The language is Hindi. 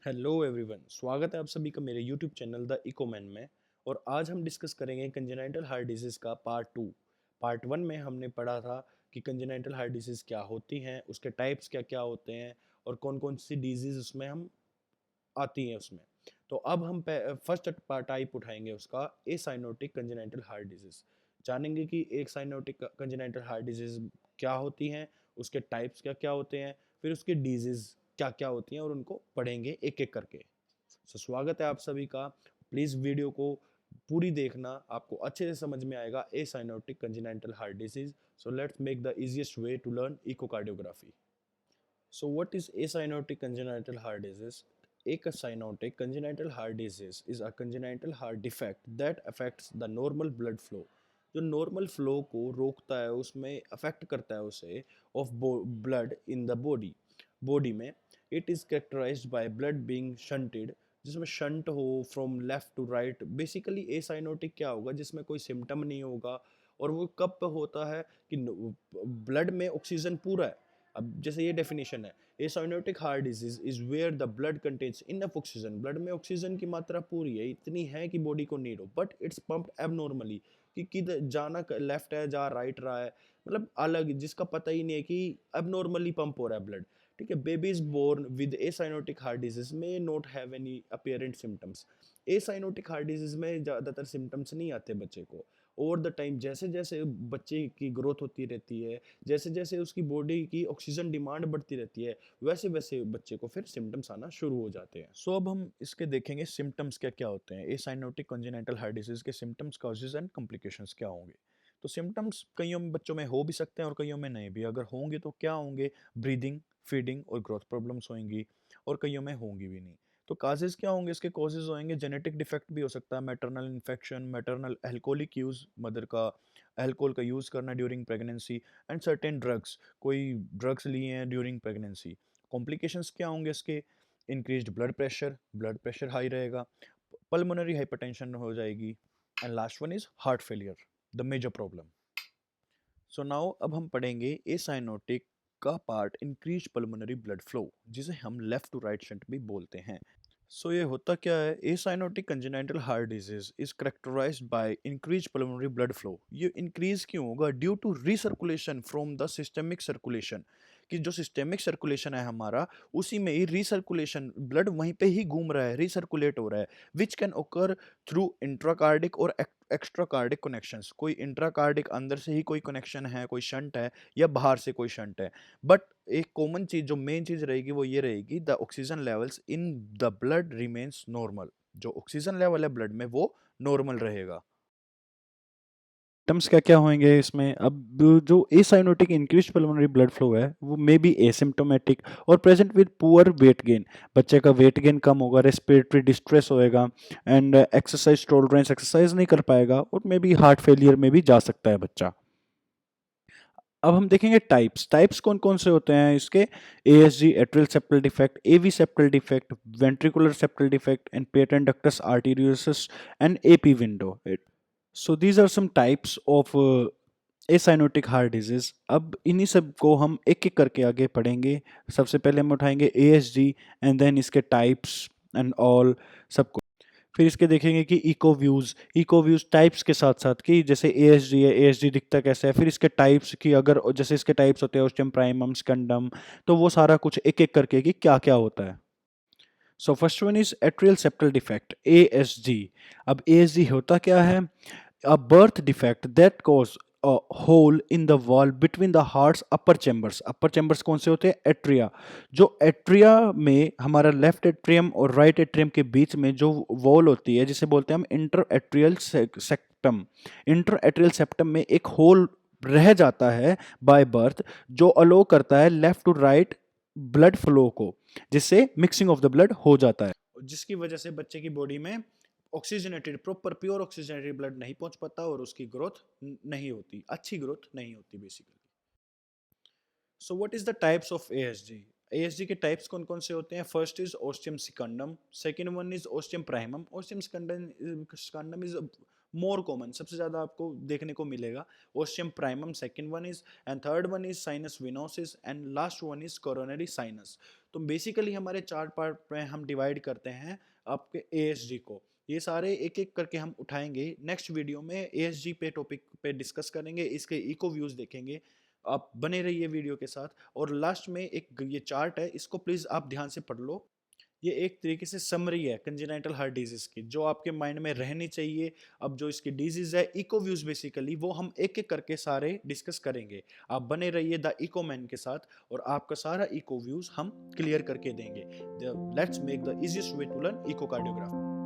हेलो एवरीवन, स्वागत है आप सभी का मेरे यूट्यूब चैनल द इकोमैन में। और आज हम डिस्कस करेंगे कंजेनाइटल हार्ट डिजीज़ का पार्ट 2। पार्ट 1 में हमने पढ़ा था कि कंजेनाइटल हार्ट डिजीज़ क्या होती हैं, उसके टाइप्स क्या क्या होते हैं और कौन कौन सी डिजीज़ उसमें हम आती हैं उसमें। तो अब हम फर्स्ट टाइप उठाएंगे उसका ए साइनोटिक कंजेनाइटल हार्ट डिजीज़। जानेंगे कि एक साइनोटिक कंजेनाइटल हार्ट डिजीज़ क्या होती हैं, उसके टाइप्स क्या क्या होते हैं, फिर उसके डिजीज़ क्या क्या होती हैं और उनको पढ़ेंगे एक एक करके। स्वागत है आप सभी का। प्लीज़ वीडियो को पूरी देखना, आपको अच्छे से समझ में आएगा acyanotic congenital heart disease. So let's make the easiest way to learn echocardiography. So what is acyanotic congenital heart disease? A cyanotic congenital heart disease is a congenital heart defect that affects the normal blood flow. जो नॉर्मल फ्लो को रोकता है, उसमें अफेक्ट करता है उसे, of blood in the body में। It is characterized by blood being shunted, जिसमें शंट हो from left to right. Basically acyanotic क्या होगा, जिसमें कोई सिम्टम नहीं होगा। और वो कब होता है कि ब्लड में ऑक्सीजन पूरा है। अब जैसे ये डेफिनेशन है, acyanotic heart disease is where the blood contains enough oxygen. Blood में ऑक्सीजन की मात्रा पूरी है, इतनी है कि बॉडी को नीड हो, बट इट्स पंप्ड एबनॉर्मली। कि किधर जाना, लेफ्ट है जा राइट रहा है, मतलब अलग, जिसका पता ही नहीं है कि एबनॉर्मली पंप हो रहा है ब्लड। ठीक है। Baby is born with acyanotic heart disease may not have any apparent symptoms. Acyanotic heart disease में ज़्यादातर सिम्टम्स नहीं आते बच्चे को। ओवर द टाइम जैसे जैसे बच्चे की ग्रोथ होती रहती है, जैसे जैसे उसकी बॉडी की ऑक्सीजन डिमांड बढ़ती रहती है, वैसे वैसे बच्चे को फिर सिम्टम्स आना शुरू हो जाते हैं। सो अब हम इसके देखेंगे सिम्टम्स क्या क्या होते हैं। ए साइनोटिक कंजेनिटल हार्ट डिजीज के सिम्टम्स, कॉजेज एंड कॉम्प्लिकेशंस क्या होंगे। तो सिम्टम्स कईयों में बच्चों में हो भी सकते हैं और कईयों में नहीं भी। अगर होंगे तो क्या होंगे, ब्रीदिंग, फीडिंग और ग्रोथ प्रॉब्लम्स होंगी, और कईयों में होंगी भी नहीं। तो काजेज क्या होंगे, इसके कॉजेज होंगे जेनेटिक डिफेक्ट भी हो सकता है, maternal infection, maternal alcoholic use, mother का अल्कोहल का यूज़ करना during pregnancy, and certain drugs, कोई ड्रग्स लिए हैं ड्यूरिंग प्रेगनेंसी। कॉम्प्लिकेशंस क्या होंगे इसके, इंक्रीज्ड ब्लड प्रेशर हाई रहेगा, पल्मोनरी हाइपरटेंशन हो जाएगी, and last one is heart failure, the major problem. So now अब हम पढ़ेंगे ए साइनोटिक का part increase pulmonary blood flow, जिसे हम लेफ्ट टू राइट शंट भी बोलते हैं। सो ये होता क्या है, acyanotic congenital heart disease is characterized by increase pulmonary blood flow. ये इंक्रीज क्यों होगा, due to recirculation from the systemic circulation. कि जो सिस्टेमिक सर्कुलेशन है हमारा, उसी में ही रिसर्कुलेशन, ब्लड वहीं पे ही घूम रहा है, रिसर्कुलेट हो रहा है, विच कैन ओकर थ्रू इंट्राकार्डिक और एक्स्ट्राकार्डिक कनेक्शंस। कोई इंट्राकार्डिक अंदर से ही कोई कनेक्शन है, कोई शंट है, या बाहर से कोई शंट है। बट एक कॉमन चीज, जो मेन चीज रहेगी, वो ये रहेगी, the oxygen levels in the blood remains normal. जो ऑक्सीजन लेवल है ब्लड में, वो नॉर्मल रहेगा। सिम्टम्स क्या-क्या होंगे इसमें? अब जो acyanotic increased pulmonary blood flow है, वो मे बी एसिम्प्टोमेटिक और present with poor weight gain. बच्चे का वेट गेन कम होगा, रेस्पिरेटरी डिस्ट्रेस होएगा, एंड एक्सरसाइज टॉलरेंस, एक्सरसाइज नहीं कर पाएगा, और मे बी हार्ट फेलियर में भी जा सकता है बच्चा। अब हम देखेंगे टाइप्स। टाइप्स कौन-कौन से होते हैं इसके? ASD, atrial septal defect, AV septal defect, ventricular septal defect, and patent ductus arteriosus, and AP window. So these are some types of acyanotic heart disease. अब इन्हीं सब को हम एक एक करके आगे पढ़ेंगे। सबसे पहले हम उठाएंगे एएसजी, एंड देन इसके टाइप्स एंड ऑल सब कुछ। फिर इसके देखेंगे कि इको व्यूज टाइप्स के साथ साथ, कि जैसे एएसजी है, एएसजी दिखता कैसा है, फिर इसके टाइप्स की, अगर जैसे इसके टाइप्स होते हैं ओस्टियम प्राइमम, स्कंडम, तो वो सारा कुछ एक एक करके कि क्या क्या होता है। So first one is atrial septal defect, ASG. अब एएसजी होता क्या है? A birth defect that cause a hole in the wall between the heart's upper chambers. upper chambers कौन से होते हैं? एट्रिया। जो एट्रिया में हमारा लेफ्ट एट्रियम और राइट एट्रियम के बीच में जो वॉल होती है, जिसे बोलते हैं हम inter atrial septum. Inter atrial septum में एक होल रह जाता है बाय बर्थ, जो अलो करता है left to right blood flow को, जिससे मिक्सिंग ऑफ द ब्लड हो जाता है। जिसकी वजह से बच्चे की बॉडी में oxygenated, proper pure oxygenated blood नहीं पहुंच पाता और उसकी ग्रोथ नहीं होती, अच्छी ग्रोथ नहीं होती basically. So what is the types of ASD? ASD के टाइप्स कौन कौन से होते हैं? First is ostium secundum, second one is ostium primum. Ostium secundum is more common, सबसे ज्यादा आपको देखने को मिलेगा। Ostium primum second one is, and third one is sinus venosus, and last one is coronary sinus. तो बेसिकली हमारे 4 पार्ट में हम डिवाइड करते हैं आपके एएसजी को। ये सारे एक-एक करके हम उठाएँगे। नेक्स्ट वीडियो में एएसजी पे टॉपिक पे डिस्कस करेंगे, इसके इको व्यूज़ देखेंगे। आप बने रहिए वीडियो के साथ और लास्ट में एक ये चार्ट है, इसको प्लीज़ आप ध्यान से पढ़ लो। ये एक तरीके से समरी है कंजेनाइटल हार्ट डिजीज़ की, जो आपके माइंड में रहनी चाहिए। अब जो इसकी डिजीज़ है, इको व्यूज़ बेसिकली वो हम एक-एक करके सारे डिस्कस करेंगे। आप बने रहिए द इको मैन के साथ और आपका सारा इको व्यूज़ हम क्लियर करके देंगे। The let's make the easiest way to learn echocardiography.